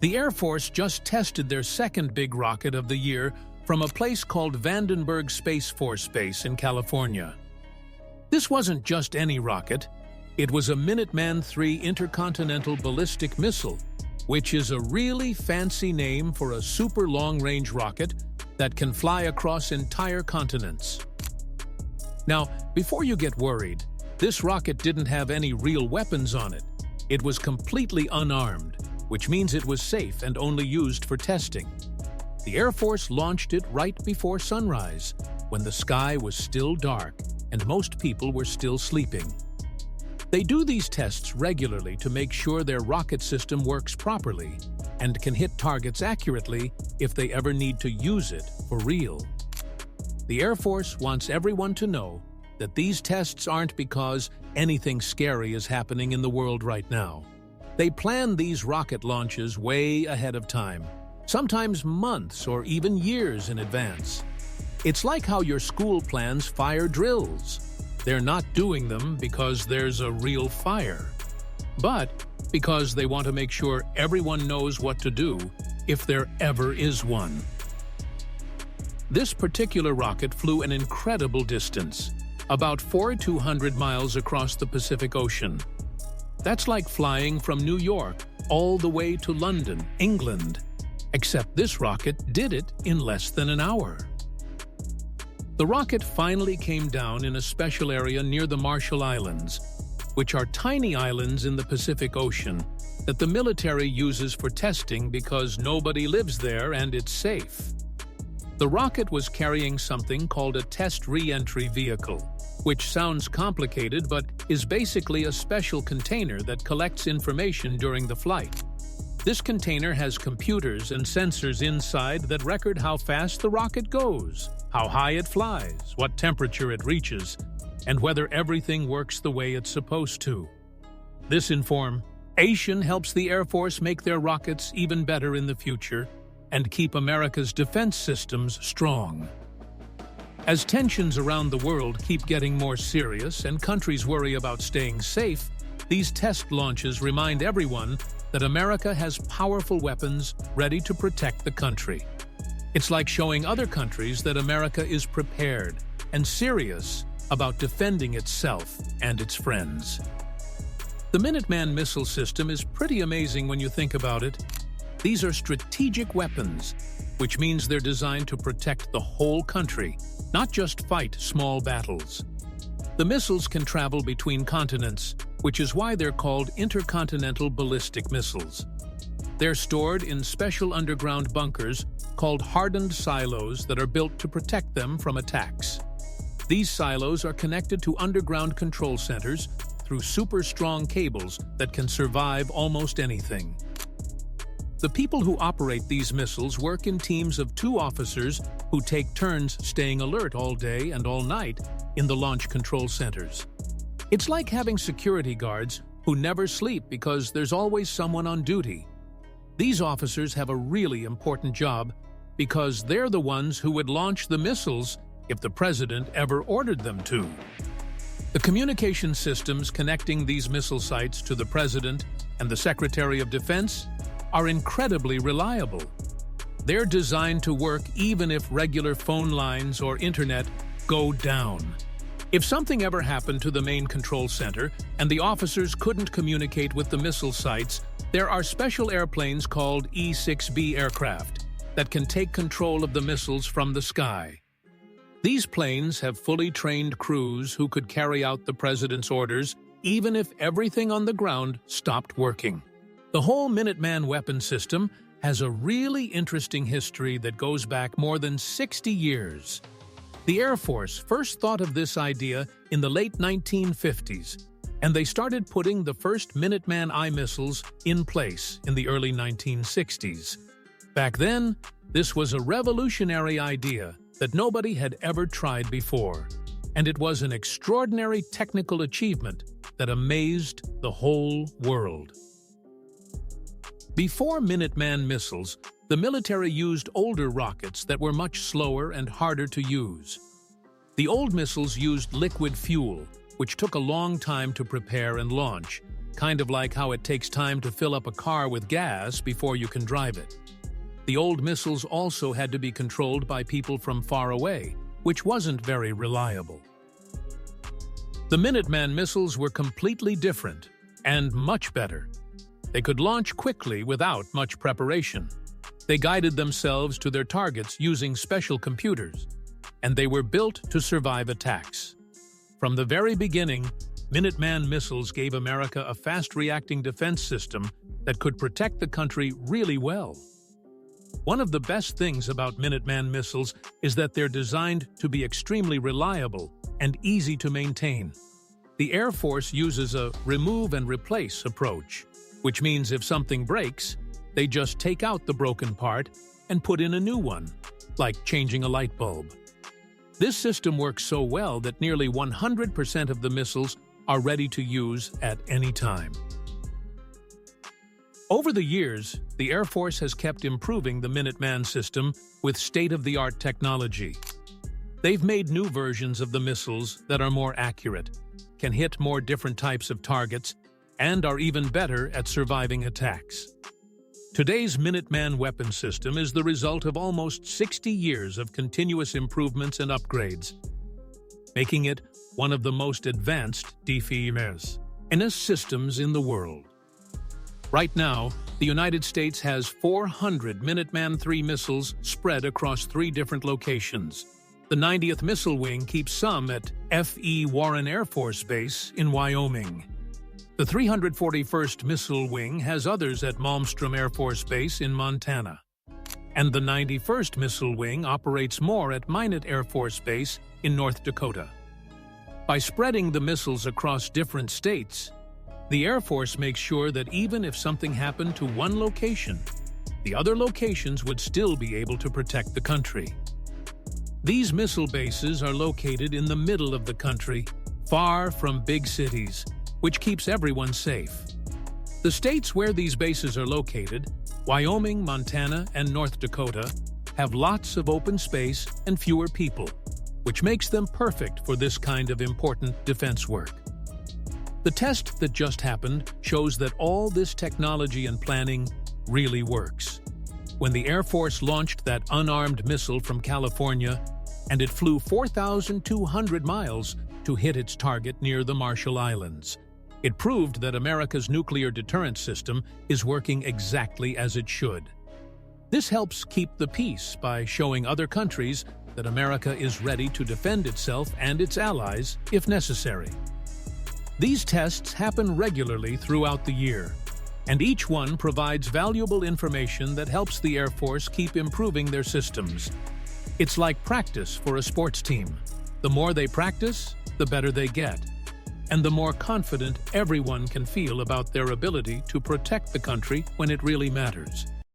The Air Force just tested their second big rocket of the year from a place called Vandenberg Space Force Base in California. This wasn't just any rocket. It was a Minuteman III intercontinental ballistic missile, which is a really fancy name for a super long-range rocket that can fly across entire continents. Now, before you get worried, this rocket didn't have any real weapons on it. It was completely unarmed, which means it was safe and only used for testing. The Air Force launched it right before sunrise, when the sky was still dark and most people were still sleeping. They do these tests regularly to make sure their rocket system works properly and can hit targets accurately if they ever need to use it for real. The Air Force wants everyone to know that these tests aren't because anything scary is happening in the world right now. They plan these rocket launches way ahead of time, sometimes months or even years in advance. It's like how your school plans fire drills. They're not doing them because there's a real fire, but because they want to make sure everyone knows what to do if there ever is one. This particular rocket flew an incredible distance, about 4,200 miles across the Pacific Ocean. That's like flying from New York all the way to London, England. Except this rocket did it in less than an hour. The rocket finally came down in a special area near the Marshall Islands, which are tiny islands in the Pacific Ocean that the military uses for testing because nobody lives there and it's safe. The rocket was carrying something called a test re-entry vehicle, which sounds complicated but is basically a special container that collects information during the flight. This container has computers and sensors inside that record how fast the rocket goes, how high it flies, what temperature it reaches, and whether everything works the way it's supposed to. This information helps the Air Force make their rockets even better in the future and keep America's defense systems strong. As tensions around the world keep getting more serious and countries worry about staying safe, these test launches remind everyone that America has powerful weapons ready to protect the country. It's like showing other countries that America is prepared and serious about defending itself and its friends. The Minuteman missile system is pretty amazing when you think about it. These are strategic weapons, which means they're designed to protect the whole country, not just fight small battles. The missiles can travel between continents, which is why they're called intercontinental ballistic missiles. They're stored in special underground bunkers called hardened silos that are built to protect them from attacks. These silos are connected to underground control centers through super strong cables that can survive almost anything. The people who operate these missiles work in teams of 2 officers who take turns staying alert all day and all night in the launch control centers. It's like having security guards who never sleep because there's always someone on duty. These officers have a really important job because they're the ones who would launch the missiles if the president ever ordered them to. The communication systems connecting these missile sites to the president and the Secretary of Defense are incredibly reliable. They're designed to work even if regular phone lines or internet go down. If something ever happened to the main control center and the officers couldn't communicate with the missile sites, there are special airplanes called E-6B aircraft that can take control of the missiles from the sky. These planes have fully trained crews who could carry out the president's orders even if everything on the ground stopped working. The whole Minuteman weapon system has a really interesting history that goes back more than 60 years. The Air Force first thought of this idea in the late 1950s, and they started putting the first Minuteman I missiles in place in the early 1960s. Back then, this was a revolutionary idea that nobody had ever tried before, and it was an extraordinary technical achievement that amazed the whole world. Before Minuteman missiles, the military used older rockets that were much slower and harder to use. The old missiles used liquid fuel, which took a long time to prepare and launch, kind of like how it takes time to fill up a car with gas before you can drive it. The old missiles also had to be controlled by people from far away, which wasn't very reliable. The Minuteman missiles were completely different and much better. They could launch quickly without much preparation. They guided themselves to their targets using special computers, and they were built to survive attacks. From the very beginning, Minuteman missiles gave America a fast-reacting defense system that could protect the country really well. One of the best things about Minuteman missiles is that they're designed to be extremely reliable and easy to maintain. The Air Force uses a remove and replace approach, which means if something breaks, they just take out the broken part and put in a new one, like changing a light bulb. This system works so well that nearly 100% of the missiles are ready to use at any time. Over the years, the Air Force has kept improving the Minuteman system with state-of-the-art technology. They've made new versions of the missiles that are more accurate, can hit more different types of targets, and are even better at surviving attacks. Today's Minuteman weapon system is the result of almost 60 years of continuous improvements and upgrades, making it one of the most advanced defense systems in the world. Right now, the United States has 400 Minuteman III missiles spread across 3 different locations. The 90th Missile Wing keeps some at F.E. Warren Air Force Base in Wyoming. The 341st Missile Wing has others at Malmstrom Air Force Base in Montana. And the 91st Missile Wing operates more at Minot Air Force Base in North Dakota. By spreading the missiles across different states, the Air Force makes sure that even if something happened to one location, the other locations would still be able to protect the country. These missile bases are located in the middle of the country, far from big cities, which keeps everyone safe. The states where these bases are located, Wyoming, Montana, and North Dakota, have lots of open space and fewer people, which makes them perfect for this kind of important defense work. The test that just happened shows that all this technology and planning really works. When the Air Force launched that unarmed missile from California, and it flew 4,200 miles to hit its target near the Marshall Islands, it proved that America's nuclear deterrent system is working exactly as it should. This helps keep the peace by showing other countries that America is ready to defend itself and its allies if necessary. These tests happen regularly throughout the year, and each one provides valuable information that helps the Air Force keep improving their systems. It's like practice for a sports team. The more they practice, the better they get, and the more confident everyone can feel about their ability to protect the country when it really matters.